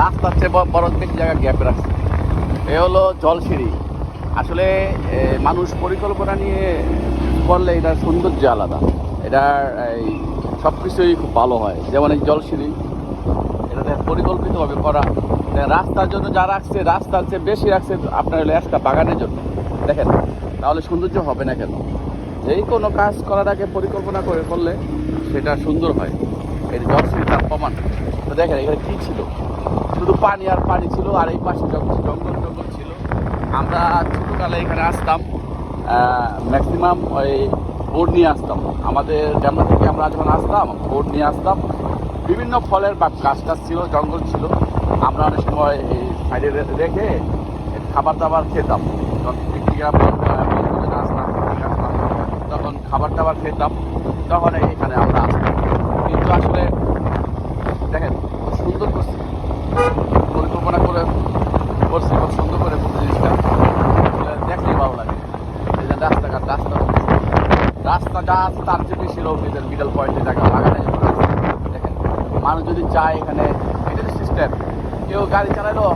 রাস্তার চেয়ে বড় বেশি জায়গা গ্যাপ রাখছে। এ হলো জলসিঁড়ি। আসলে মানুষ পরিকল্পনা নিয়ে করলে এটার সৌন্দর্য আলাদা, এটার এই সব কিছুই খুব ভালো হয়। যেমন এই জলসিঁড়ি, এটাতে পরিকল্পিতভাবে করা। রাস্তার জন্য যা রাখছে, রাস্তার চেয়ে বেশি রাখছে আপনার হলো একটা বাগানের জন্য। দেখেন, তাহলে সৌন্দর্য হবে না কেন? যেই কোনো কাজ করার আগে পরিকল্পনা করে করলে সেটা সুন্দর হয়। এই জলসিঁড়ি তার প্রমাণ। তো দেখেন এখানে কী ছিল, শুধু পানি আর পানি ছিল, আর এই পাশে জঙ্গল জঙ্গল ছিল। আমরা ছোটোকালে এখানে আসতাম, ম্যাক্সিমাম ওই বোট নিয়ে আসতাম। আমাদের ড্যামরা থেকে আমরা যখন আসতাম বোট নিয়ে আসতাম। বিভিন্ন ফলের বা গাছ টাছ ছিল, জঙ্গল ছিল। আমরা অনেক সময় এই সাইডে রেখে খাবার দাবার খেতাম। যখন পিকনিকে আসতাম, তখন খাবার দাবার খেতাম, তখন এখানে আমরা আসতাম। কিন্তু আসলে দেখেন খুব সুন্দর করছি, পরিকল্পনা করে করছি, খুব সুন্দর করে করতে জিনিসটা দেখলেই ভালো লাগে। এই যে রাস্তাঘাট, রাস্তা যা আছে তার চেয়ে বেশি লোক এদের মিডল পয়েন্টে জায়গা লাগানো যেতে। দেখেন মানুষ যদি চায় এখানে, এটা সিস্টেম, কেউ গাড়ি চালাইলেও